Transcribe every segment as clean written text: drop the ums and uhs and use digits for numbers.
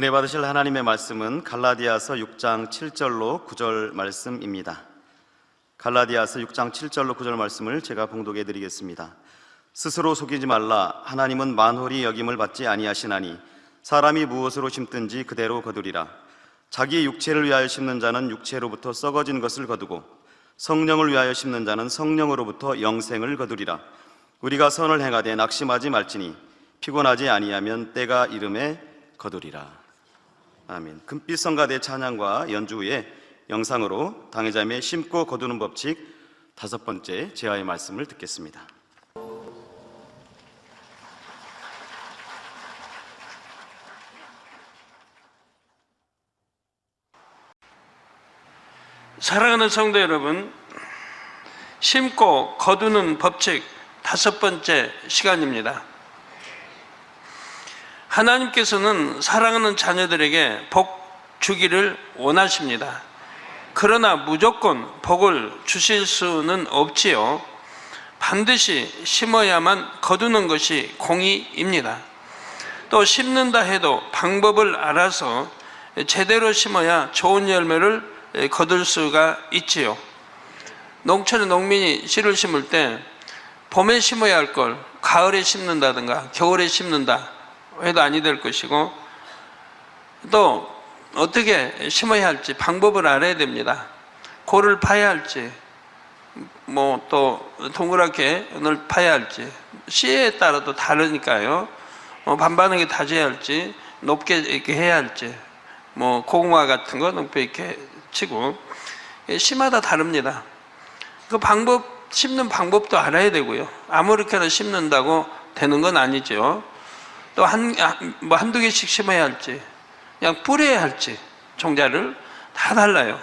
은혜 받으실 하나님의 말씀은 갈라디아서 6장 7절로 9절 말씀입니다. 갈라디아서 6장 7절로 9절 말씀을 제가 봉독해 드리겠습니다. 스스로 속이지 말라. 하나님은 만홀히 여김을 받지 아니하시나니 사람이 무엇으로 심든지 그대로 거두리라. 자기 육체를 위하여 심는 자는 육체로부터 썩어진 것을 거두고 성령을 위하여 심는 자는 성령으로부터 영생을 거두리라. 우리가 선을 행하되 낙심하지 말지니 피곤하지 아니하면 때가 이름에 거두리라. 아멘. 금빛 성가대 찬양과 연주 후에 영상으로 당회자매 심고 거두는 법칙 5번째 제화의 말씀을 듣겠습니다. 사랑하는 성도 여러분, 심고 거두는 법칙 5번째 시간입니다. 하나님께서는 사랑하는 자녀들에게 복 주기를 원하십니다. 그러나 무조건 복을 주실 수는 없지요. 반드시 심어야만 거두는 것이 공의입니다. 또 심는다 해도 방법을 알아서 제대로 심어야 좋은 열매를 거둘 수가 있지요. 농촌의 농민이 씨를 심을 때 봄에 심어야 할 걸 가을에 심는다든가 겨울에 심는다 해도 아니 될 것이고, 또 어떻게 심어야 할지 방법을 알아야 됩니다. 골을 파야 할지 또 동그랗게 오늘 파야 할지 씨에 따라도 다르니까요. 반반하게 다져야 할지 높게 이렇게 해야 할지 고구마 같은 거 높게 이렇게 치고 씨마다 다릅니다. 그 방법, 심는 방법도 알아야 되고요. 아무렇게나 심는다고 되는 건 아니죠. 또 한두 개씩 심어야 할지 그냥 뿌려야 할지 종자를 다 달라요.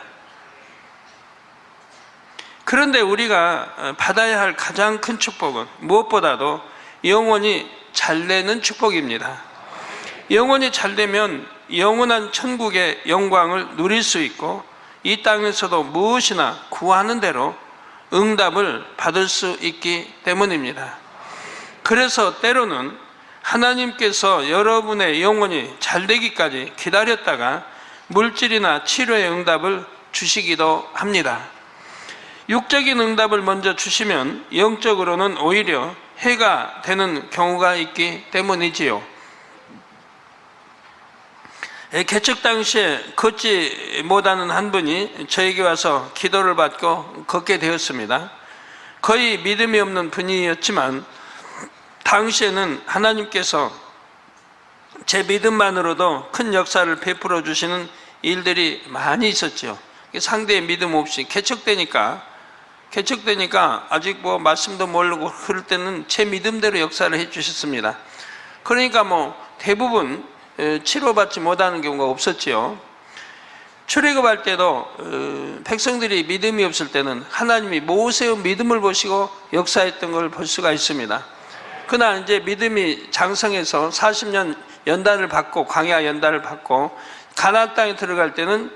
그런데 우리가 받아야 할 가장 큰 축복은 무엇보다도 영원히 잘되는 축복입니다. 영원히 잘되면 영원한 천국의 영광을 누릴 수 있고 이 땅에서도 무엇이나 구하는 대로 응답을 받을 수 있기 때문입니다. 그래서 때로는 하나님께서 여러분의 영혼이 잘되기까지 기다렸다가 물질이나 치료의 응답을 주시기도 합니다. 육적인 응답을 먼저 주시면 영적으로는 오히려 해가 되는 경우가 있기 때문이지요. 개척 당시에 걷지 못하는 한 분이 저에게 와서 기도를 받고 걷게 되었습니다. 거의 믿음이 없는 분이었지만 당시에는 하나님께서 제 믿음만으로도 큰 역사를 베풀어 주시는 일들이 많이 있었죠. 상대의 믿음 없이 개척되니까 아직 말씀도 모르고 그럴 때는 제 믿음대로 역사를 해 주셨습니다. 그러니까 대부분 치료받지 못하는 경우가 없었지요. 출애굽할 때도 백성들이 믿음이 없을 때는 하나님이 모세의 믿음을 보시고 역사했던 걸 볼 수가 있습니다. 그러나 이제 믿음이 장성해서 40년 연단을 받고 광야 연단을 받고 가나안 땅에 들어갈 때는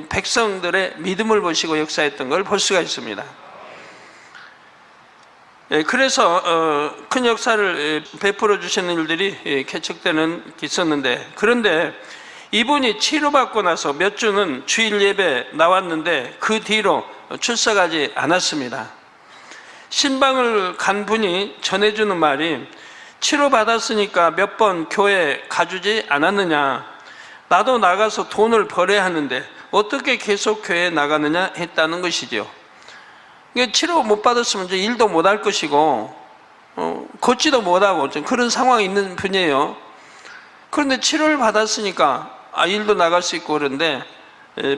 백성들의 믿음을 보시고 역사했던 걸 볼 수가 있습니다. 그래서 큰 역사를 베풀어 주시는 일들이 개척되는 있었는데, 그런데 이분이 치료받고 나서 몇 주는 주일 예배 나왔는데 그 뒤로 출석하지 않았습니다. 신방을 간 분이 전해주는 말이, 치료받았으니까 몇 번 교회 가주지 않았느냐, 나도 나가서 돈을 벌어야 하는데 어떻게 계속 교회에 나가느냐 했다는 것이죠. 치료 못 받았으면 이제 일도 못 할 것이고 걷지도 못하고 그런 상황이 있는 분이에요. 그런데 치료를 받았으니까 일도 나갈 수 있고 그런데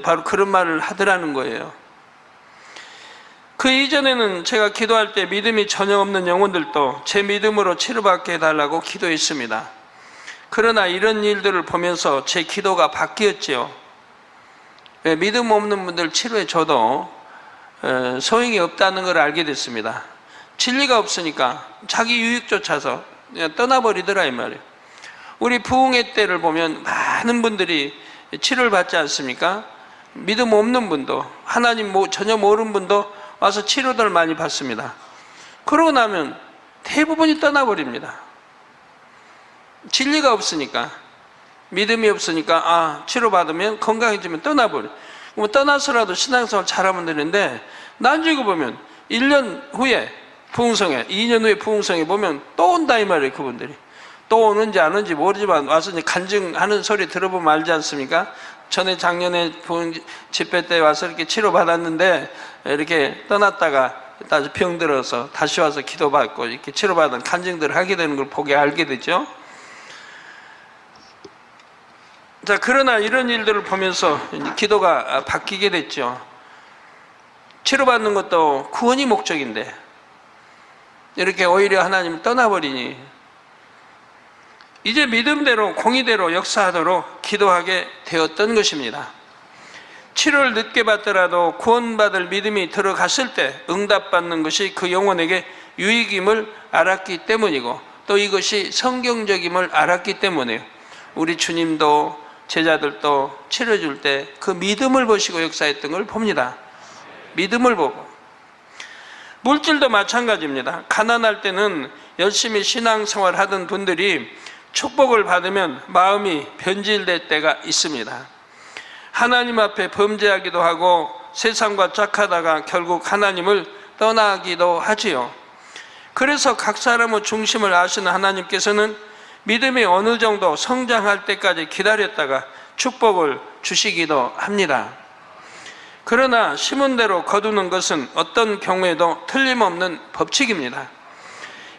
바로 그런 말을 하더라는 거예요. 그 이전에는 제가 기도할 때 믿음이 전혀 없는 영혼들도 제 믿음으로 치료받게 해달라고 기도했습니다. 그러나 이런 일들을 보면서 제 기도가 바뀌었지요. 믿음 없는 분들 치료해 줘도 소용이 없다는 걸 알게 됐습니다. 진리가 없으니까 자기 유익 쫓아서 그냥 떠나버리더라 이 말이에요. 우리 부흥회 때를 보면 많은 분들이 치료를 받지 않습니까? 믿음 없는 분도 하나님 전혀 모르는 분도 와서 치료들을 많이 받습니다. 그러고 나면 대부분이 떠나버립니다. 진리가 없으니까. 믿음이 없으니까 치료받으면 건강해지면 떠나버려. 뭐 떠나서라도 신앙생활 잘하면 되는데 나중에 보면 1년 후에 부흥성에 2년 후에 부흥성에 보면 또 온다 이 말이에요. 그분들이 또 오는지 안 오는지 모르지만 와서 이제 간증하는 소리 들어보면 알지 않습니까? 전에 작년에 부흥 집회 때 와서 이렇게 치료받았는데 이렇게 떠났다가 다시 병들어서 다시 와서 기도받고 이렇게 치료받은 간증들을 하게 되는 걸 보게 알게 되죠. 자, 그러나 이런 일들을 보면서 기도가 바뀌게 됐죠. 치료받는 것도 구원이 목적인데 이렇게 오히려 하나님 떠나버리니 이제 믿음대로 공의대로 역사하도록 기도하게 되었던 것입니다. 치료를 늦게 받더라도 구원받을 믿음이 들어갔을 때 응답받는 것이 그 영혼에게 유익임을 알았기 때문이고 또 이것이 성경적임을 알았기 때문에요. 우리 주님도 제자들도 치료줄 때 그 믿음을 보시고 역사했던 걸 봅니다. 믿음을 보고. 물질도 마찬가지입니다. 가난할 때는 열심히 신앙생활 하던 분들이 축복을 받으면 마음이 변질될 때가 있습니다. 하나님 앞에 범죄하기도 하고 세상과 짝하다가 결국 하나님을 떠나기도 하지요. 그래서 각 사람의 중심을 아시는 하나님께서는 믿음이 어느 정도 성장할 때까지 기다렸다가 축복을 주시기도 합니다. 그러나 심은 대로 거두는 것은 어떤 경우에도 틀림없는 법칙입니다.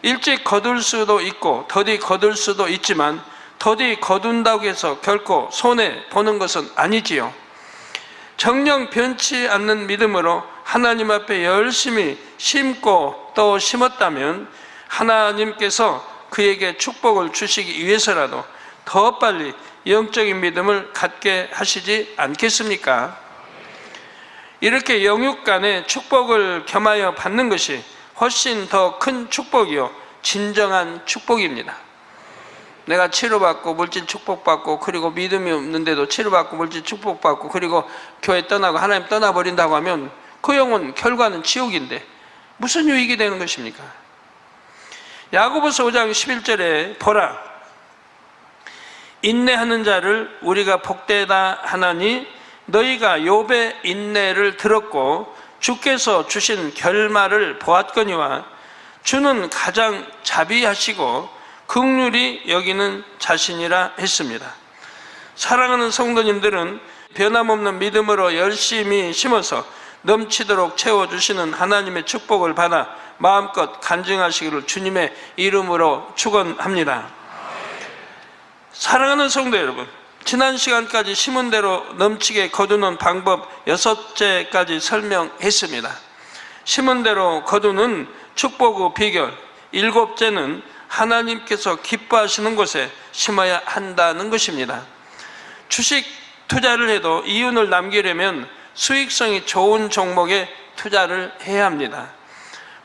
일찍 거둘 수도 있고 더디 거둘 수도 있지만 더디 거둔다고 해서 결코 손해보는 것은 아니지요. 정녕 변치 않는 믿음으로 하나님 앞에 열심히 심고 또 심었다면 하나님께서 그에게 축복을 주시기 위해서라도 더 빨리 영적인 믿음을 갖게 하시지 않겠습니까? 이렇게 영육 간의 축복을 겸하여 받는 것이 훨씬 더 큰 축복이요 진정한 축복입니다. 내가 치료받고 물질 축복받고 그리고 믿음이 없는데도 치료받고 물질 축복받고 그리고 교회 떠나고 하나님 떠나버린다고 하면 그 영혼 결과는 지옥인데 무슨 유익이 되는 것입니까? 야고보서 5장 11절에 보라 인내하는 자를 우리가 복되다 하나니 너희가 욥의 인내를 들었고 주께서 주신 결말을 보았거니와 주는 가장 자비하시고 긍휼히 여기는 자신이라 했습니다. 사랑하는 성도님들은 변함없는 믿음으로 열심히 심어서 넘치도록 채워주시는 하나님의 축복을 받아 마음껏 간증하시기를 주님의 이름으로 축원합니다. 사랑하는 성도 여러분, 지난 시간까지 심은 대로 넘치게 거두는 방법 6제까지 설명했습니다. 심은 대로 거두는 축복의 비결 7제는 하나님께서 기뻐하시는 곳에 심어야 한다는 것입니다. 주식 투자를 해도 이윤을 남기려면 수익성이 좋은 종목에 투자를 해야 합니다.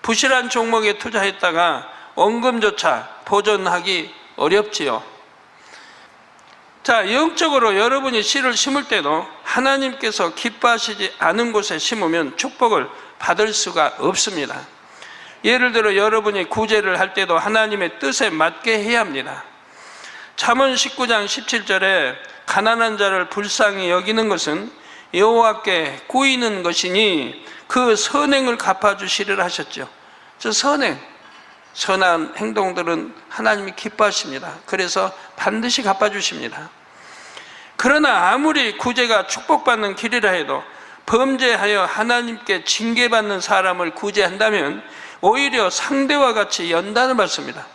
부실한 종목에 투자했다가 원금조차 보존하기 어렵지요. 자, 영적으로 여러분이 씨를 심을 때도 하나님께서 기뻐하시지 않은 곳에 심으면 축복을 받을 수가 없습니다. 예를 들어 여러분이 구제를 할 때도 하나님의 뜻에 맞게 해야 합니다. 잠언 19장 17절에 가난한 자를 불쌍히 여기는 것은 여호와께 꾸이는 것이니 그 선행을 갚아주시리라 하셨죠. 저 선한 행동들은 하나님이 기뻐하십니다. 그래서 반드시 갚아주십니다. 그러나 아무리 구제가 축복받는 길이라 해도 범죄하여 하나님께 징계받는 사람을 구제한다면 오히려 상대와 같이 연단을 받습니다.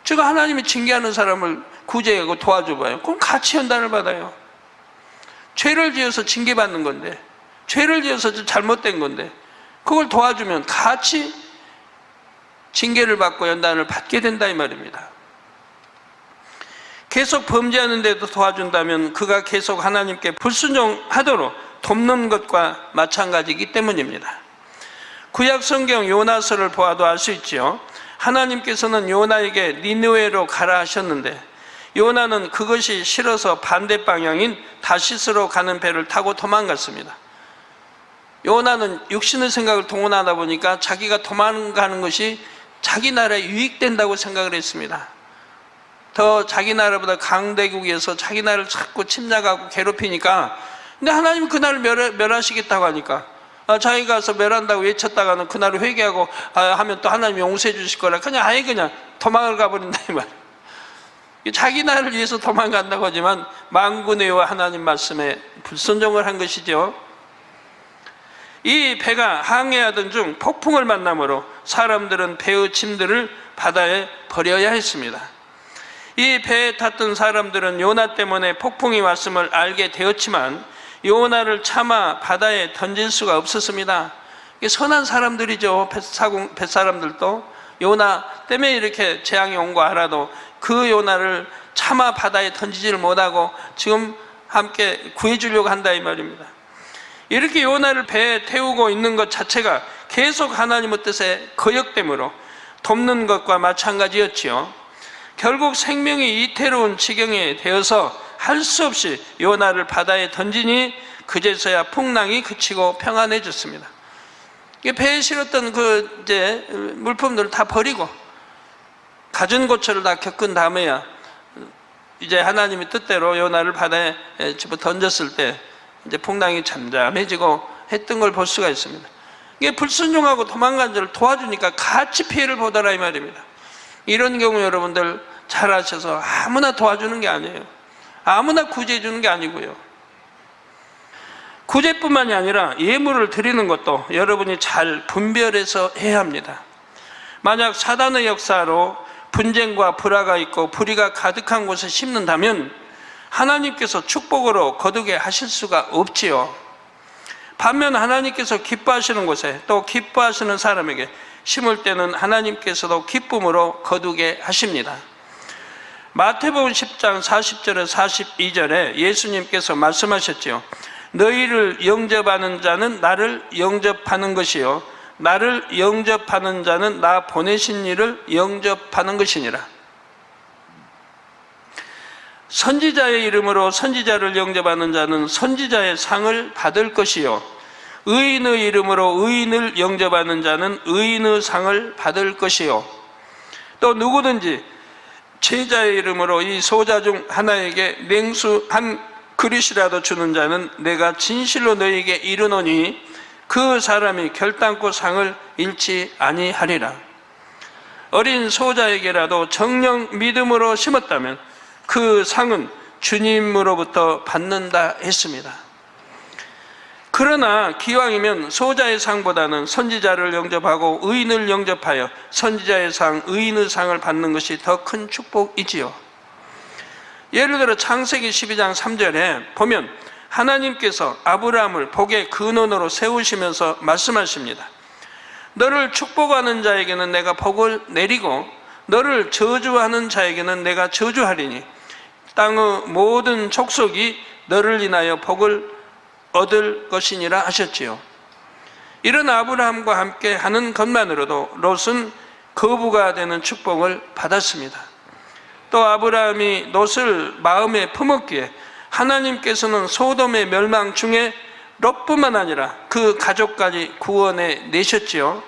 제가 하나님이 징계하는 사람을 구제하고 도와줘봐요. 그럼 같이 연단을 받아요. 죄를 지어서 징계받는 건데, 죄를 지어서 잘못된 건데 그걸 도와주면 같이 징계를 받고 연단을 받게 된다 이 말입니다. 계속 범죄하는데도 도와준다면 그가 계속 하나님께 불순종하도록 돕는 것과 마찬가지이기 때문입니다. 구약 성경 요나서를 보아도 알 수 있지요. 하나님께서는 요나에게 니느웨로 가라 하셨는데 요나는 그것이 싫어서 반대 방향인 다시스로 가는 배를 타고 도망갔습니다. 요나는 육신의 생각을 동원하다 보니까 자기가 도망가는 것이 자기 나라에 유익된다고 생각을 했습니다. 더 자기 나라보다 강대국에서 자기 나라를 자꾸 침략하고 괴롭히니까, 근데 하나님은 그날을 멸하시겠다고 하니까, 자기가 가서 멸한다고 외쳤다가는 그날을 회개하고 하면 또 하나님 용서해 주실 거라 그냥 아예 그냥 도망을 가버린다 이 말이에요. 자기 나라를 위해서 도망간다고 하지만 만군의 여호와 하나님 말씀에 불순종을 한 것이죠. 이 배가 항해하던 중 폭풍을 만나므로 사람들은 배의 짐들을 바다에 버려야 했습니다. 이 배에 탔던 사람들은 요나 때문에 폭풍이 왔음을 알게 되었지만 요나를 차마 바다에 던질 수가 없었습니다. 선한 사람들이죠. 뱃사람들도 요나 때문에 이렇게 재앙이 온 거 알아도 그 요나를 차마 바다에 던지지를 못하고 지금 함께 구해주려고 한다 이 말입니다. 이렇게 요나를 배에 태우고 있는 것 자체가 계속 하나님의 뜻에 거역됨으로 돕는 것과 마찬가지였지요. 결국 생명이 이태로운 지경에 되어서 할 수 없이 요나를 바다에 던지니 그제서야 풍랑이 그치고 평안해졌습니다. 배에 실었던 이제 물품들을 다 버리고 갖은 고초를 다 겪은 다음에야 이제 하나님의 뜻대로 요나를 바다에 집어 던졌을 때 이제 풍랑이 잠잠해지고 했던 걸 볼 수가 있습니다. 이게 불순종하고 도망간 자를 도와주니까 같이 피해를 보더라 이 말입니다. 이런 경우 여러분들 잘 아셔서 아무나 도와주는 게 아니에요. 아무나 구제해 주는 게 아니고요. 구제뿐만이 아니라 예물을 드리는 것도 여러분이 잘 분별해서 해야 합니다. 만약 사단의 역사로 분쟁과 불화가 있고 불의가 가득한 곳에 심는다면 하나님께서 축복으로 거두게 하실 수가 없지요. 반면 하나님께서 기뻐하시는 곳에 또 기뻐하시는 사람에게 심을 때는 하나님께서도 기쁨으로 거두게 하십니다. 마태복음 10장 40절에 42절에 예수님께서 말씀하셨지요. 너희를 영접하는 자는 나를 영접하는 것이요 나를 영접하는 자는 나 보내신 이를 영접하는 것이니라. 선지자의 이름으로 선지자를 영접하는 자는 선지자의 상을 받을 것이요 의인의 이름으로 의인을 영접하는 자는 의인의 상을 받을 것이요 또 누구든지 제자의 이름으로 이 소자 중 하나에게 냉수 한 그릇이라도 주는 자는 내가 진실로 너희에게 이르노니 그 사람이 결단코 상을 잃지 아니하리라. 어린 소자에게라도 정령 믿음으로 심었다면 그 상은 주님으로부터 받는다 했습니다. 그러나 기왕이면 소자의 상보다는 선지자를 영접하고 의인을 영접하여 선지자의 상, 의인의 상을 받는 것이 더 큰 축복이지요. 예를 들어 창세기 12장 3절에 보면 하나님께서 아브라함을 복의 근원으로 세우시면서 말씀하십니다. 너를 축복하는 자에게는 내가 복을 내리고 너를 저주하는 자에게는 내가 저주하리니 땅의 모든 족속이 너를 인하여 복을 얻을 것이니라 하셨지요. 이런 아브라함과 함께 하는 것만으로도 롯은 거부가 되는 축복을 받았습니다. 또 아브라함이 롯을 마음에 품었기에 하나님께서는 소돔의 멸망 중에 롯뿐만 아니라 그 가족까지 구원해 내셨지요.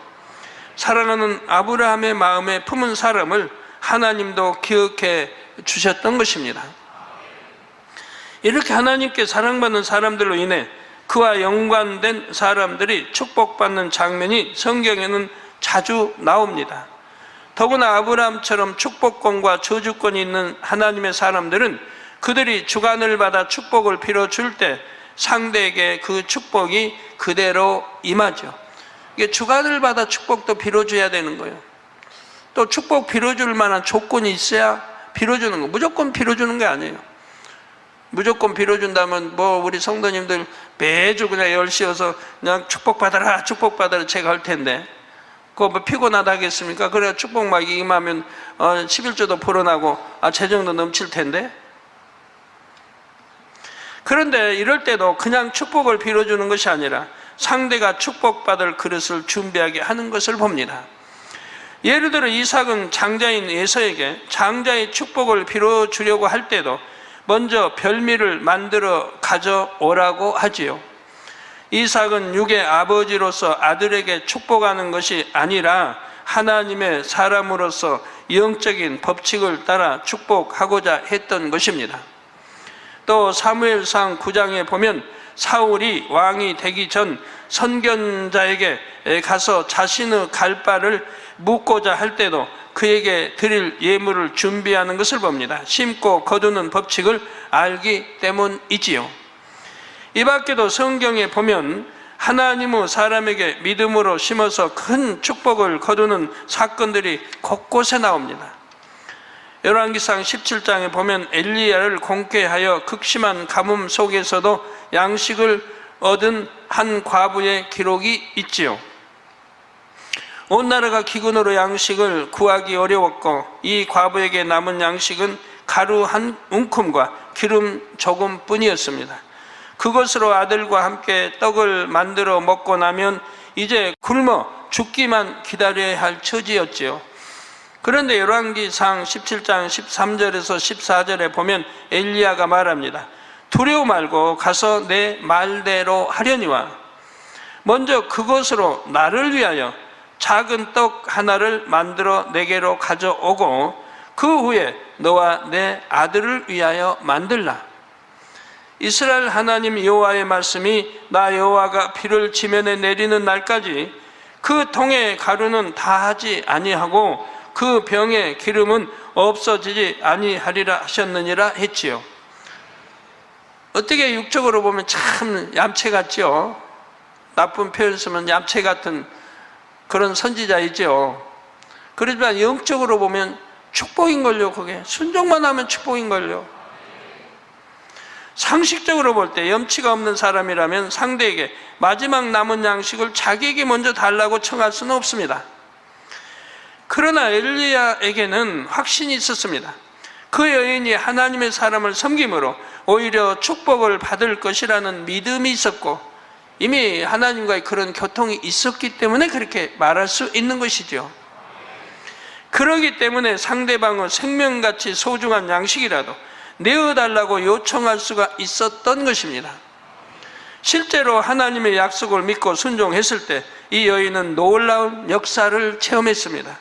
사랑하는 아브라함의 마음에 품은 사람을 하나님도 기억해 주셨던 것입니다. 이렇게 하나님께 사랑받는 사람들로 인해 그와 연관된 사람들이 축복받는 장면이 성경에는 자주 나옵니다. 더구나 아브라함처럼 축복권과 저주권이 있는 하나님의 사람들은 그들이 주관을 받아 축복을 빌어줄 때 상대에게 그 축복이 그대로 임하죠. 이게 주관을 받아 축복도 빌어줘야 되는 거예요. 또 축복 빌어줄 만한 조건이 있어야 빌어주는 거. 무조건 빌어주는 게 아니에요. 무조건 빌어준다면 우리 성도님들 매주 그냥 10시여서 그냥 축복받아라 제가 할 텐데 그거 피곤하다 하겠습니까? 그래야 축복 막 임하면 11조도 불어나고 재정도 넘칠 텐데. 그런데 이럴 때도 그냥 축복을 빌어주는 것이 아니라 상대가 축복받을 그릇을 준비하게 하는 것을 봅니다. 예를 들어 이삭은 장자인 에서에게 장자의 축복을 빌어주려고 할 때도 먼저 별미를 만들어 가져오라고 하지요. 이삭은 육의 아버지로서 아들에게 축복하는 것이 아니라 하나님의 사람으로서 영적인 법칙을 따라 축복하고자 했던 것입니다. 또 사무엘상 9장에 보면 사울이 왕이 되기 전 선견자에게 가서 자신의 갈 바를 묻고자 할 때도 그에게 드릴 예물을 준비하는 것을 봅니다. 심고 거두는 법칙을 알기 때문이지요. 이 밖에도 성경에 보면 하나님의 사람에게 믿음으로 심어서 큰 축복을 거두는 사건들이 곳곳에 나옵니다. 열왕기상 17장에 보면 엘리야를 공개하여 극심한 가뭄 속에서도 양식을 얻은 한 과부의 기록이 있지요. 온 나라가 기근으로 양식을 구하기 어려웠고 이 과부에게 남은 양식은 가루 한 움큼과 기름 조금뿐이었습니다. 그것으로 아들과 함께 떡을 만들어 먹고 나면 이제 굶어 죽기만 기다려야 할 처지였지요. 그런데 열왕기상 17장 13절에서 14절에 보면 엘리야가 말합니다. 두려워 말고 가서 내 말대로 하려니와 먼저 그것으로 나를 위하여 작은 떡 하나를 만들어 내게로 가져오고 그 후에 너와 내 아들을 위하여 만들라. 이스라엘 하나님 여호와의 말씀이 나 여호와가 비를 지면에 내리는 날까지 그 통의 가루는 다하지 아니하고 그 병의 기름은 없어지지 아니하리라 하셨느니라 했지요. 어떻게 육적으로 보면 참 얌체 같죠. 나쁜 표현 쓰면 얌체 같은 그런 선지자이죠. 그렇지만 영적으로 보면 축복인걸요. 그게 순종만 하면 축복인걸요. 상식적으로 볼 때 염치가 없는 사람이라면 상대에게 마지막 남은 양식을 자기에게 먼저 달라고 청할 수는 없습니다. 그러나 엘리야에게는 확신이 있었습니다. 그 여인이 하나님의 사람을 섬김으로 오히려 축복을 받을 것이라는 믿음이 있었고 이미 하나님과의 그런 교통이 있었기 때문에 그렇게 말할 수 있는 것이죠. 그러기 때문에 상대방의 생명같이 소중한 양식이라도 내어달라고 요청할 수가 있었던 것입니다. 실제로 하나님의 약속을 믿고 순종했을 때 이 여인은 놀라운 역사를 체험했습니다.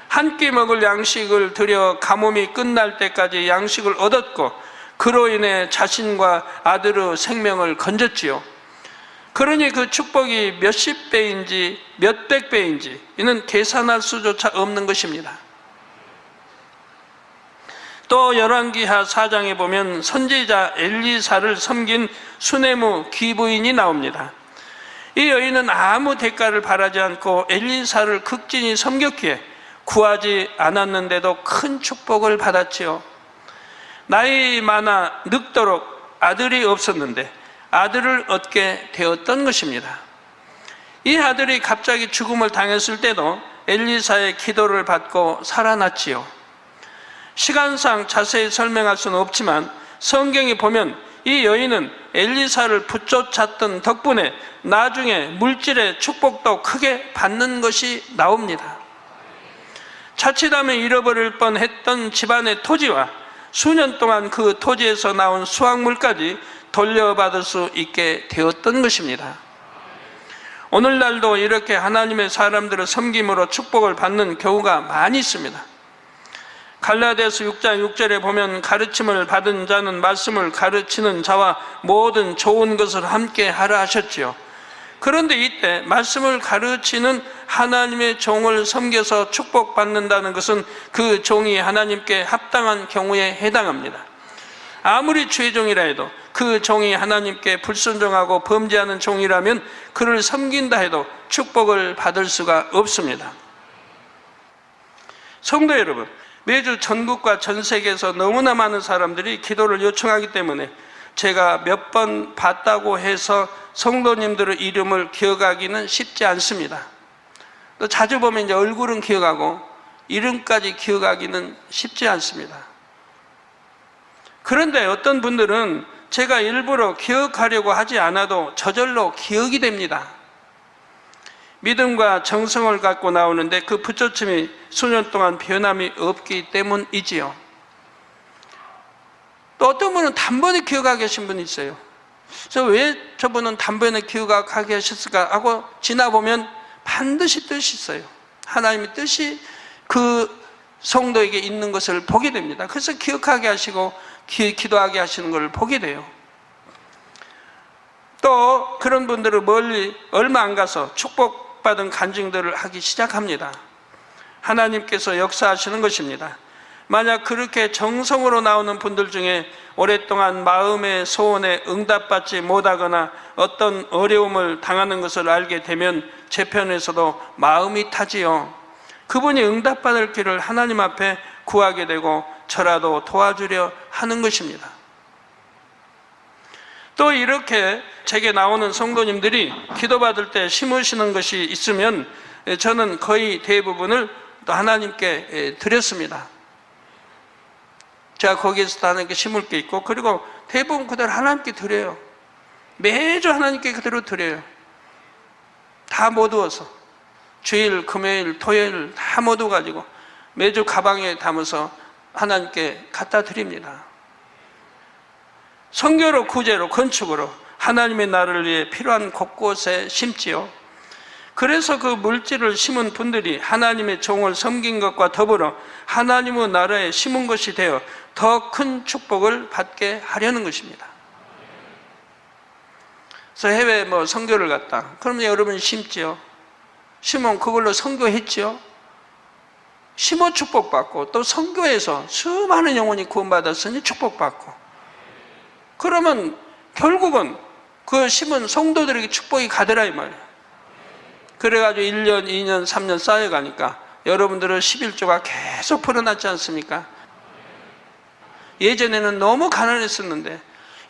한 끼 먹을 양식을 들여 가뭄이 끝날 때까지 양식을 얻었고 그로 인해 자신과 아들의 생명을 건졌지요. 그러니 그 축복이 몇십 배인지 몇백 배인지 이는 계산할 수조차 없는 것입니다. 또 열왕기하 4장에 보면 선지자 엘리사를 섬긴 수네무 귀부인이 나옵니다. 이 여인은 아무 대가를 바라지 않고 엘리사를 극진히 섬겼기에 구하지 않았는데도 큰 축복을 받았지요. 나이 많아 늙도록 아들이 없었는데 아들을 얻게 되었던 것입니다. 이 아들이 갑자기 죽음을 당했을 때도 엘리사의 기도를 받고 살아났지요. 시간상 자세히 설명할 수는 없지만 성경에 보면 이 여인은 엘리사를 붙쫓았던 덕분에 나중에 물질의 축복도 크게 받는 것이 나옵니다. 자칫하면 잃어버릴 뻔했던 집안의 토지와 수년 동안 그 토지에서 나온 수확물까지 돌려받을 수 있게 되었던 것입니다. 오늘날도 이렇게 하나님의 사람들을 섬김으로 축복을 받는 경우가 많이 있습니다. 갈라디아서 6장 6절에 보면 가르침을 받은 자는 말씀을 가르치는 자와 모든 좋은 것을 함께 하라 하셨지요. 그런데 이때 말씀을 가르치는 하나님의 종을 섬겨서 축복받는다는 것은 그 종이 하나님께 합당한 경우에 해당합니다. 아무리 주의 종이라 해도 그 종이 하나님께 불순종하고 범죄하는 종이라면 그를 섬긴다 해도 축복을 받을 수가 없습니다. 성도 여러분, 매주 전국과 전 세계에서 너무나 많은 사람들이 기도를 요청하기 때문에 제가 몇 번 봤다고 해서 성도님들의 이름을 기억하기는 쉽지 않습니다. 또 자주 보면 이제 얼굴은 기억하고 이름까지 기억하기는 쉽지 않습니다. 그런데 어떤 분들은 제가 일부러 기억하려고 하지 않아도 저절로 기억이 됩니다. 믿음과 정성을 갖고 나오는데 그 붙여침이 수년 동안 변함이 없기 때문이지요. 또 어떤 분은 단번에 기억하게 계신 분이 있어요. 그래서 왜 저분은 단번에 기억하게 하셨을까 하고 지나보면 반드시 뜻이 있어요. 하나님의 뜻이 그 성도에게 있는 것을 보게 됩니다. 그래서 기억하게 하시고 기도하게 하시는 걸 보게 돼요. 또 그런 분들은 멀리 얼마 안 가서 축복받은 간증들을 하기 시작합니다. 하나님께서 역사하시는 것입니다. 만약 그렇게 정성으로 나오는 분들 중에 오랫동안 마음의 소원에 응답받지 못하거나 어떤 어려움을 당하는 것을 알게 되면 제편에서도 마음이 타지요. 그분이 응답받을 길을 하나님 앞에 구하게 되고 저라도 도와주려 하는 것입니다. 또 이렇게 제게 나오는 성도님들이 기도받을 때 심으시는 것이 있으면 저는 거의 대부분을 또 하나님께 드렸습니다. 제가 거기에서 하나님께 심을 게 있고, 그리고 대부분 그대로 하나님께 드려요. 매주 하나님께 그대로 드려요. 다 모두어서 주일, 금요일, 토요일 다 모두 가지고 매주 가방에 담아서 하나님께 갖다 드립니다. 선교로, 구제로, 건축으로 하나님의 나라를 위해 필요한 곳곳에 심지요. 그래서 그 물질을 심은 분들이 하나님의 종을 섬긴 것과 더불어 하나님의 나라에 심은 것이 되어 더 큰 축복을 받게 하려는 것입니다. 그래서 해외 선교를 갔다. 그러면 여러분이 심지요. 심으면 그걸로 선교했지요. 심어 축복받고, 또 선교에서 수많은 영혼이 구원받았으니 축복받고, 그러면 결국은 그 심은 성도들에게 축복이 가더라 이 말이에요. 그래가지고 1년, 2년, 3년 쌓여가니까 여러분들은 11조가 계속 풀어났지 않습니까? 예전에는 너무 가난했었는데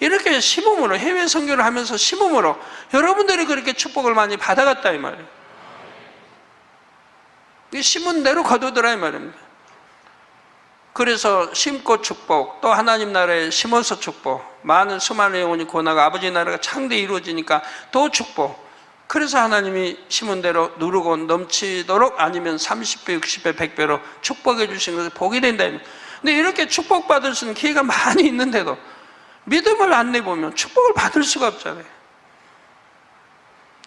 이렇게 심음으로, 해외 선교를 하면서 심음으로 여러분들이 그렇게 축복을 많이 받아갔다 이 말이에요. 심은 대로 거두더라 이 말입니다. 그래서 심고 축복, 또 하나님 나라에 심어서 축복, 많은 수많은 영혼이 구원하고 아버지 나라가 창대히 이루어지니까 또 축복. 그래서 하나님이 심은 대로 누르고 넘치도록, 아니면 30배, 60배, 100배로 축복해 주신 것을 보게 된다. 근데 이렇게 축복받을 수 있는 기회가 많이 있는데도 믿음을 안 내보면 축복을 받을 수가 없잖아요.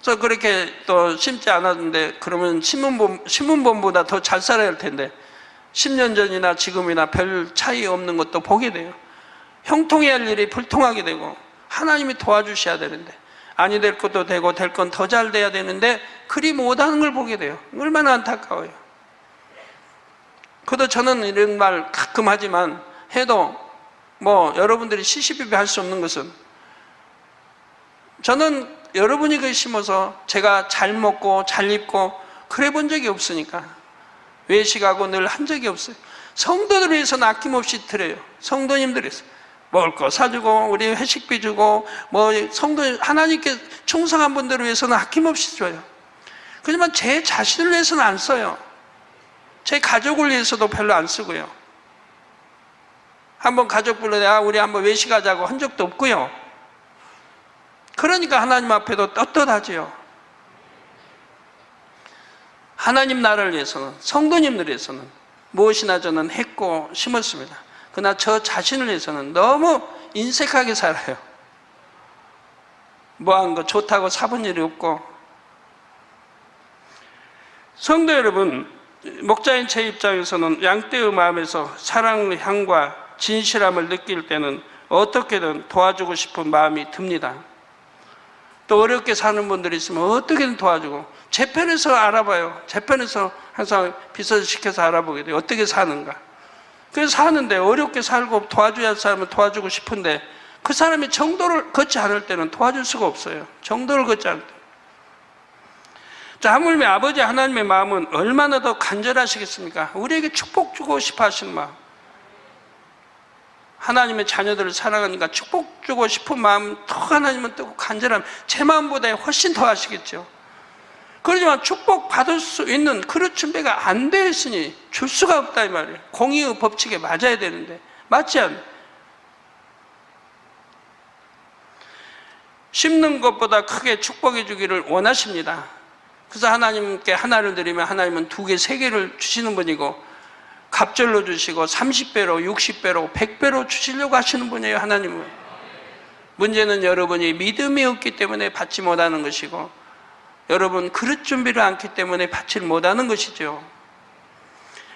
그래서 그렇게 또 심지 않았는데, 그러면 신문본보다 더 잘 살아야 할 텐데 10년 전이나 지금이나 별 차이 없는 것도 보게 돼요. 형통해야 할 일이 불통하게 되고, 하나님이 도와주셔야 되는데, 아니 될 것도 되고 될 건 더 잘 돼야 되는데 그리 못하는 걸 보게 돼요. 얼마나 안타까워요. 그래도 저는 이런 말 가끔 하지만 해도 여러분들이 시시비비 할 수 없는 것은, 저는 여러분이 그 심어서 제가 잘 먹고 잘 입고 그래 본 적이 없으니까, 외식하고 늘 한 적이 없어요. 성도들을 위해서는 아낌없이 드려요. 성도님들을 위해서 먹을 거 사주고, 우리 회식비 주고, 성도 하나님께 충성한 분들을 위해서는 아낌없이 줘요. 그렇지만 제 자신을 위해서는 안 써요. 제 가족을 위해서도 별로 안 쓰고요. 한번 가족 불러 우리 한번 외식하자고 한 적도 없고요. 그러니까 하나님 앞에도 떳떳하지요. 하나님 나라를 위해서는, 성도님들 위해서는 무엇이나 저는 했고 심었습니다. 그러나 저 자신을 위해서는 너무 인색하게 살아요. 뭐한 거 좋다고 사본 일이 없고. 성도 여러분, 목자인 제 입장에서는 양떼의 마음에서 사랑의 향과 진실함을 느낄 때는 어떻게든 도와주고 싶은 마음이 듭니다. 또 어렵게 사는 분들이 있으면 어떻게든 도와주고, 제 편에서 알아봐요. 제 편에서 항상 비서시켜서 알아보게 돼요. 어떻게 사는가. 그래서 사는데 어렵게 살고 도와줘야 할 사람은 도와주고 싶은데, 그 사람이 정도를 걷지 않을 때는 도와줄 수가 없어요. 정도를 걷지 않을 때. 자, 하물며 아버지 하나님의 마음은 얼마나 더 간절하시겠습니까? 우리에게 축복 주고 싶어 하시는 마음. 하나님의 자녀들을 사랑하니까 축복 주고 싶은 마음 더 하나님은 뜨고 간절함, 제 마음보다 훨씬 더 하시겠죠. 그러지만 축복 받을 수 있는 그런 준비가 안 되어 있으니 줄 수가 없다 이 말이에요. 공의의 법칙에 맞아야 되는데 맞지 않아요. 심는 것보다 크게 축복해 주기를 원하십니다. 그래서 하나님께 하나를 드리면 하나님은 2개, 3개를 주시는 분이고, 갑절로 주시고 30배로, 60배로, 100배로 주시려고 하시는 분이에요. 하나님은. 문제는 여러분이 믿음이 없기 때문에 받지 못하는 것이고, 여러분, 그릇 준비를 않기 때문에 받지 못하는 것이죠.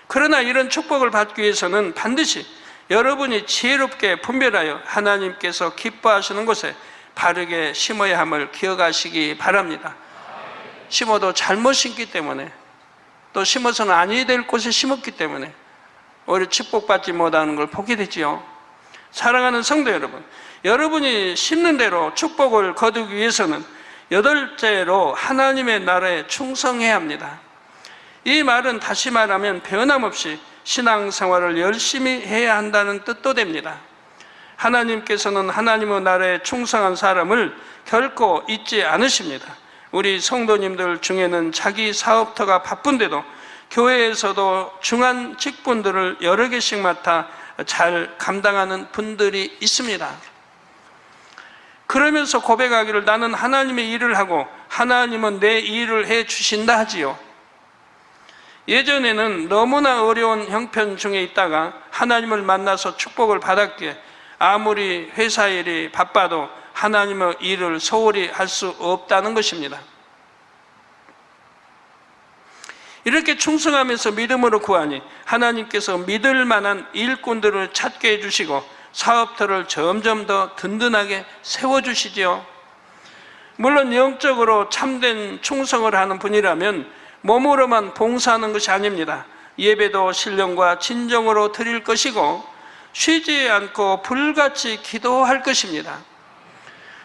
그러나 이런 축복을 받기 위해서는 반드시 여러분이 지혜롭게 분별하여 하나님께서 기뻐하시는 곳에 바르게 심어야 함을 기억하시기 바랍니다. 심어도 잘못 심기 때문에, 또 심어서는 아니 될 곳에 심었기 때문에 오히려 축복받지 못하는 걸 보게 되지요. 사랑하는 성도 여러분, 여러분이 심는 대로 축복을 거두기 위해서는 여덟째로 하나님의 나라에 충성해야 합니다. 이 말은 다시 말하면 변함없이 신앙생활을 열심히 해야 한다는 뜻도 됩니다. 하나님께서는 하나님의 나라에 충성한 사람을 결코 잊지 않으십니다. 우리 성도님들 중에는 자기 사업터가 바쁜데도 교회에서도 중한 직분들을 여러 개씩 맡아 잘 감당하는 분들이 있습니다. 그러면서 고백하기를 나는 하나님의 일을 하고 하나님은 내 일을 해 주신다 하지요. 예전에는 너무나 어려운 형편 중에 있다가 하나님을 만나서 축복을 받았기에 아무리 회사 일이 바빠도 하나님의 일을 소홀히 할 수 없다는 것입니다. 이렇게 충성하면서 믿음으로 구하니 하나님께서 믿을 만한 일꾼들을 찾게 해주시고 사업터를 점점 더 든든하게 세워주시지요. 물론 영적으로 참된 충성을 하는 분이라면 몸으로만 봉사하는 것이 아닙니다. 예배도 신령과 진정으로 드릴 것이고 쉬지 않고 불같이 기도할 것입니다.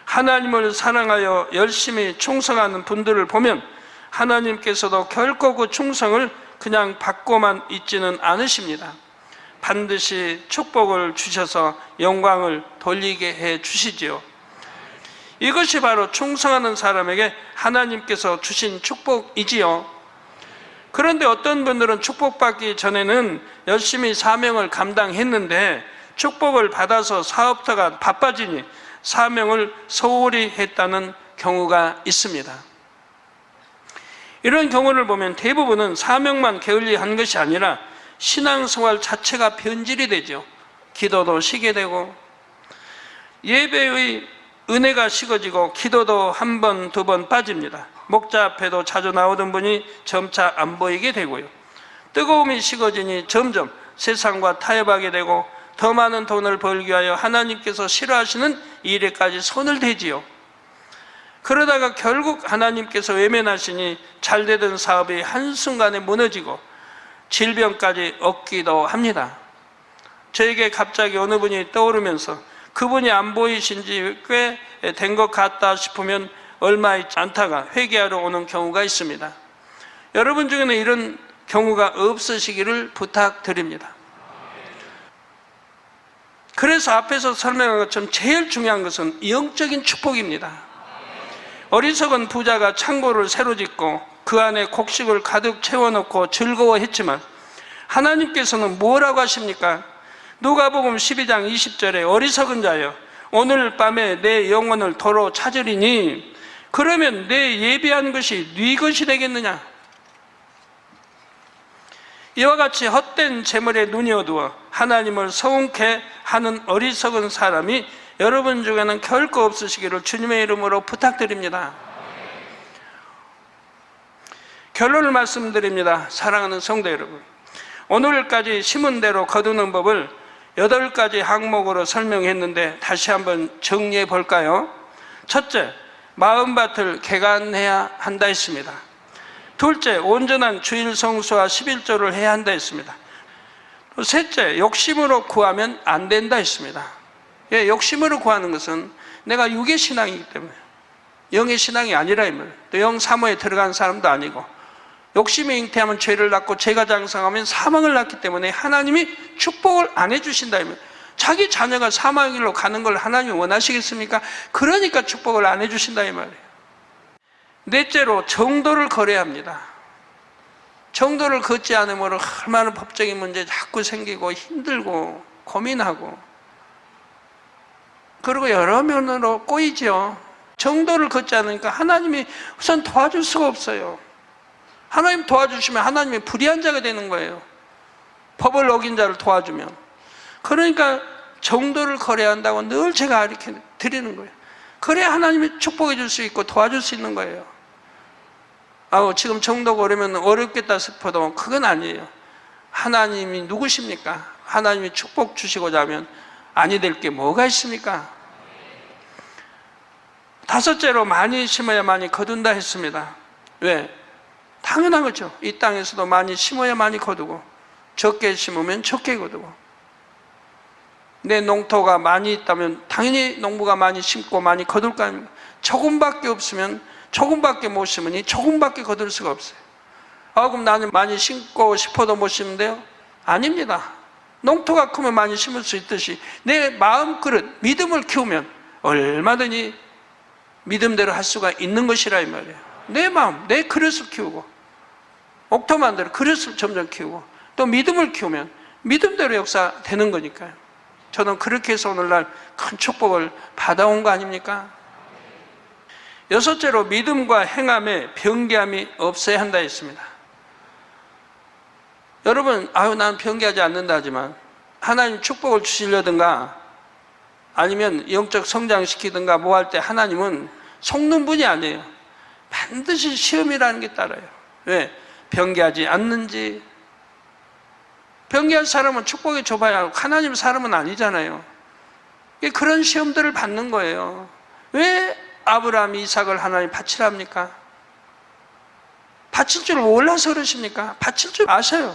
하나님을 사랑하여 열심히 충성하는 분들을 보면 하나님께서도 결코 그 충성을 그냥 받고만 있지는 않으십니다. 반드시 축복을 주셔서 영광을 돌리게 해 주시지요. 이것이 바로 충성하는 사람에게 하나님께서 주신 축복이지요. 그런데 어떤 분들은 축복받기 전에는 열심히 사명을 감당했는데 축복을 받아서 사업터가 바빠지니 사명을 소홀히 했다는 경우가 있습니다. 이런 경우를 보면 대부분은 사명만 게을리한 것이 아니라 신앙생활 자체가 변질이 되죠. 기도도 쉬게 되고 예배의 은혜가 식어지고 기도도 한 번, 두 번 빠집니다. 목자 앞에도 자주 나오던 분이 점차 안 보이게 되고요. 뜨거움이 식어지니 점점 세상과 타협하게 되고 더 많은 돈을 벌기 위하여 하나님께서 싫어하시는 일에까지 손을 대지요. 그러다가 결국 하나님께서 외면하시니 잘되던 사업이 한순간에 무너지고 질병까지 얻기도 합니다. 저에게 갑자기 어느 분이 떠오르면서 그분이 안 보이신 지 꽤 된 것 같다 싶으면 얼마 있지 않다가 회개하러 오는 경우가 있습니다. 여러분 중에는 이런 경우가 없으시기를 부탁드립니다. 그래서 앞에서 설명한 것처럼 제일 중요한 것은 영적인 축복입니다. 어리석은 부자가 창고를 새로 짓고 그 안에 곡식을 가득 채워놓고 즐거워했지만 하나님께서는 뭐라고 하십니까? 누가복음 12장 20절에 어리석은 자여 오늘 밤에 내 영혼을 도로 찾으리니 그러면 내 예비한 것이 네 것이 되겠느냐? 이와 같이 헛된 재물에 눈이 어두워 하나님을 서운케 하는 어리석은 사람이 여러분 중에는 결코 없으시기를 주님의 이름으로 부탁드립니다. 결론을 말씀드립니다. 사랑하는 성도 여러분, 오늘까지 심은 대로 거두는 법을 8가지 항목으로 설명했는데 다시 한번 정리해 볼까요? 첫째, 마음밭을 개간해야 한다 했습니다. 둘째, 온전한 주일 성수와 11조를 해야 한다 했습니다. 또 셋째, 욕심으로 구하면 안 된다 했습니다. 예, 욕심으로 구하는 것은 내가 육의 신앙이기 때문에 영의 신앙이 아니라 이 말. 또 영 사모에 들어간 사람도 아니고 욕심에 잉태하면 죄를 낳고 죄가 장성하면 사망을 낳기 때문에 하나님이 축복을 안 해주신다 이 말. 자기 자녀가 사망의 길로 가는 걸 하나님이 원하시겠습니까? 그러니까 축복을 안 해주신다 이 말이에요. 넷째로 정도를 걸어야 합니다. 정도를 걷지 않으므로 얼마나 법적인 문제 자꾸 생기고 힘들고 고민하고 그리고 여러 면으로 꼬이죠. 정도를 걷지 않으니까 하나님이 우선 도와줄 수가 없어요. 하나님 도와주시면 하나님이 불의한 자가 되는 거예요. 법을 어긴 자를 도와주면. 그러니까 정도를 걸어야 한다고 늘 제가 이렇게 드리는 거예요. 그래야 하나님이 축복해 줄 수 있고 도와줄 수 있는 거예요. 지금 정도가 어려면 어렵겠다 싶어도 그건 아니에요. 하나님이 누구십니까? 하나님이 축복 주시고자 하면 아니 될 게 뭐가 있습니까? 다섯째로 많이 심어야 많이 거둔다 했습니다. 왜? 당연한 거죠. 이 땅에서도 많이 심어야 많이 거두고 적게 심으면 적게 거두고, 내 농토가 많이 있다면 당연히 농부가 많이 심고 많이 거둘 거 아닙니까? 조금밖에 없으면 조금밖에 못 심으니 조금밖에 거둘 수가 없어요. 그럼 나는 많이 심고 싶어도 못 심는데요? 아닙니다. 농토가 크면 많이 심을 수 있듯이 내 마음 그릇, 믿음을 키우면 얼마든지 믿음대로 할 수가 있는 것이라 이 말이에요. 내 마음, 내 그릇을 키우고, 옥토만 대로 그릇을 점점 키우고, 또 믿음을 키우면 믿음대로 역사되는 거니까요. 저는 그렇게 해서 오늘날 큰 축복을 받아온 거 아닙니까? 여섯째로 믿음과 행함에 변개함이 없어야 한다 했습니다. 여러분, 난 변개하지 않는다 하지만 하나님 축복을 주시려든가 아니면 영적 성장시키든가 뭐 할 때 하나님은 속는 분이 아니에요. 반드시 시험이라는 게 따라요. 왜? 변개하지 않는지. 변개한 사람은 축복이 좁아야 하고 하나님 사람은 아니잖아요. 그런 시험들을 받는 거예요. 왜 아브라함, 이삭을 하나님 바치랍니까? 바칠 줄 몰라서 그러십니까? 바칠 줄 아셔요.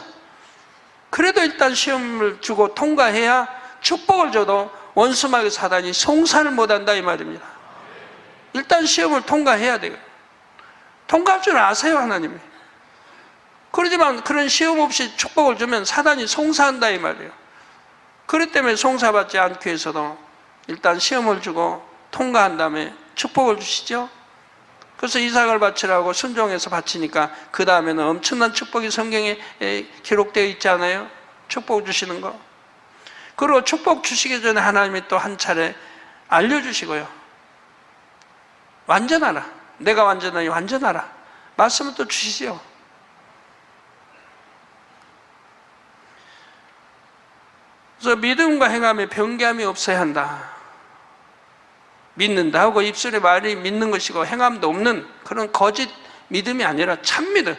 그래도 일단 시험을 주고 통과해야 축복을 줘도 원수마귀 사단이 송사를 못한다 이 말입니다. 일단 시험을 통과해야 돼요. 통과할 줄 아세요, 하나님이. 그러지만 그런 시험 없이 축복을 주면 사단이 송사한다 이 말이에요. 그렇기 때문에 송사받지 않기 위해서도 일단 시험을 주고 통과한 다음에 축복을 주시죠. 그래서 이삭을 바치라고 순종해서 바치니까 그 다음에는 엄청난 축복이 성경에 기록되어 있지 않아요? 축복 주시는 거. 그리고 축복 주시기 전에 하나님이 또 한 차례 알려주시고요. 완전하라. 내가 완전하니 완전하라. 말씀을 또 주시죠. 그래서 믿음과 행함에 변개함이 없어야 한다. 믿는다 하고 입술의 말이 믿는 것이고 행함도 없는 그런 거짓 믿음이 아니라 참 믿음,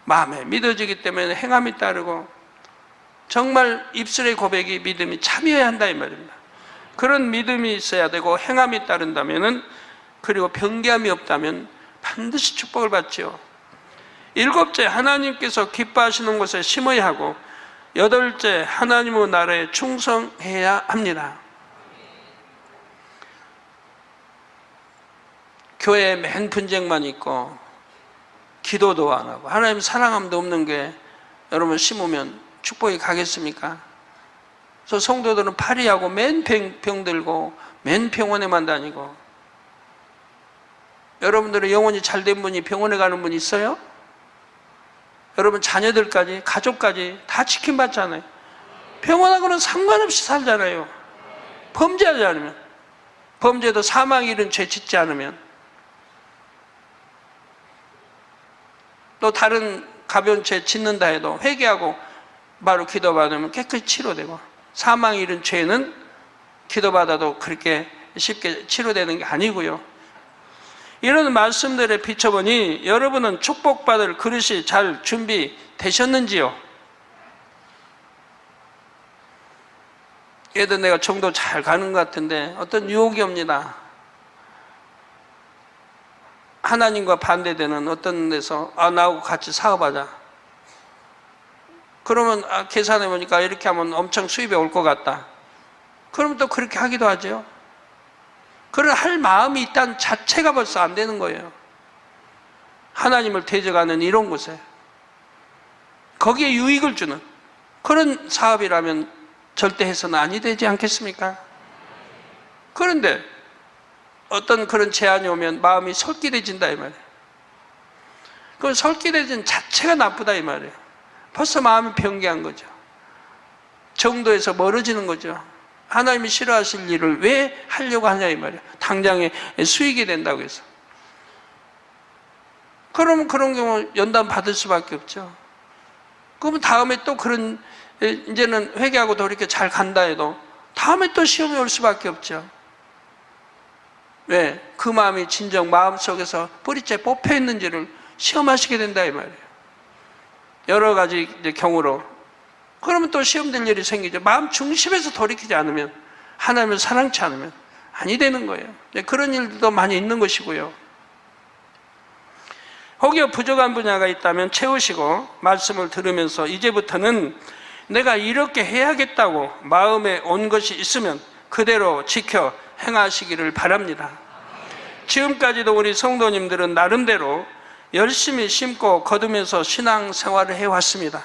마음에 믿어지기 때문에 행함이 따르고 정말 입술의 고백이 믿음이 참여해야 한다 이 말입니다. 그런 믿음이 있어야 되고 행함이 따른다면은, 그리고 변개함이 없다면 반드시 축복을 받지요. 일곱째, 하나님께서 기뻐하시는 곳에 심어야 하고, 여덟째, 하나님의 나라에 충성해야 합니다. 교회에 맨 분쟁만 있고 기도도 안 하고 하나님 사랑함도 없는 게 여러분 심으면 축복이 가겠습니까? 그래서 성도들은 파리하고 맨 병 들고 맨 병원에만 다니고, 여러분들은 영혼이 잘된 분이 병원에 가는 분 있어요? 여러분 자녀들까지 가족까지 다 지킴받잖아요. 병원하고는 상관없이 살잖아요. 범죄하지 않으면, 범죄도 사망 이른 죄 짓지 않으면, 또 다른 가벼운 죄 짓는다 해도 회개하고 바로 기도받으면 깨끗이 치료되고, 사망 이른 죄는 기도받아도 그렇게 쉽게 치료되는 게 아니고요. 이런 말씀들에 비춰보니 여러분은 축복받을 그릇이 잘 준비되셨는지요? 얘도 내가 정도 잘 가는 것 같은데 어떤 유혹이 옵니다. 하나님과 반대되는 어떤 데서 나하고 같이 사업하자. 그러면 계산해 보니까 이렇게 하면 엄청 수입이 올 것 같다. 그러면 또 그렇게 하기도 하죠. 그런 할 마음이 있다는 자체가 벌써 안 되는 거예요. 하나님을 대적하는 이런 곳에, 거기에 유익을 주는 그런 사업이라면 절대 해서는 아니 되지 않겠습니까? 그런데 어떤 그런 제안이 오면 마음이 설기해진다 이 말이에요. 그 설기해진 자체가 나쁘다 이 말이에요. 벌써 마음이 변개한 거죠. 정도에서 멀어지는 거죠. 하나님이 싫어하실 일을 왜 하려고 하냐 이 말이에요. 당장에 수익이 된다고 해서. 그러면 그런 경우 연단 받을 수밖에 없죠. 그러면 다음에 또 그런, 이제는 회개하고 더 이렇게 잘 간다 해도 다음에 또 시험이 올 수밖에 없죠. 왜? 그 마음이 진정 마음속에서 뿌리째 뽑혀 있는지를 시험하시게 된다 이 말이에요. 여러 가지 이제 경우로. 그러면 또 시험될 일이 생기죠. 마음 중심에서 돌이키지 않으면, 하나님을 사랑치 않으면 아니 되는 거예요. 그런 일들도 많이 있는 것이고요. 혹여 부족한 분야가 있다면 채우시고, 말씀을 들으면서 이제부터는 내가 이렇게 해야겠다고 마음에 온 것이 있으면 그대로 지켜 행하시기를 바랍니다. 지금까지도 우리 성도님들은 나름대로 열심히 심고 거두면서 신앙생활을 해왔습니다.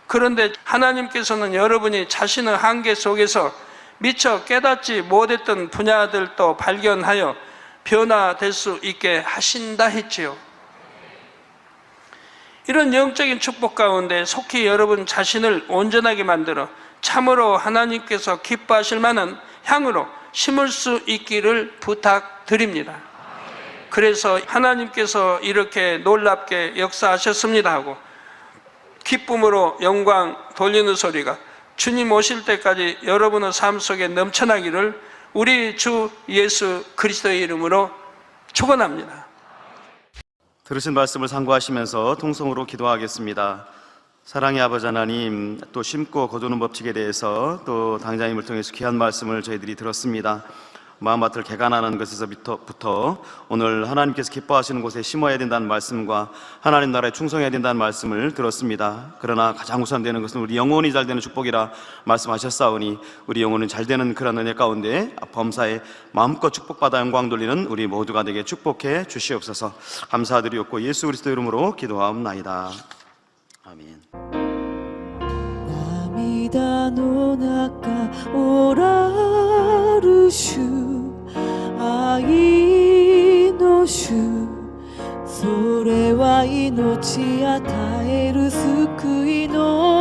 그런데 하나님께서는 여러분이 자신의 한계 속에서 미처 깨닫지 못했던 분야들도 발견하여 변화될 수 있게 하신다 했지요. 이런 영적인 축복 가운데 속히 여러분 자신을 온전하게 만들어 참으로 하나님께서 기뻐하실 만한 향으로 심을 수 있기를 부탁드립니다. 그래서 하나님께서 이렇게 놀랍게 역사하셨습니다 하고 기쁨으로 영광 돌리는 소리가 주님 오실 때까지 여러분의 삶 속에 넘쳐나기를 우리 주 예수 그리스도의 이름으로 축원합니다. 들으신 말씀을 상고하시면서 통성으로 기도하겠습니다. 사랑의 아버지 하나님, 또 심고 거두는 법칙에 대해서 또 당장님을 통해서 귀한 말씀을 저희들이 들었습니다. 마음밭을 개간하는 것에서부터 오늘 하나님께서 기뻐하시는 곳에 심어야 된다는 말씀과 하나님 나라에 충성해야 된다는 말씀을 들었습니다. 그러나 가장 우선되는 것은 우리 영혼이 잘 되는 축복이라 말씀하셨사오니 우리 영혼은 잘 되는 그런 은혜 가운데 범사에 마음껏 축복받아 영광 돌리는 우리 모두가 되게 축복해 주시옵소서. 감사드리옵고 예수 그리스도 이름으로 기도하옵나이다. 아멘. 涙の中おらる主愛の主それは命与える救いの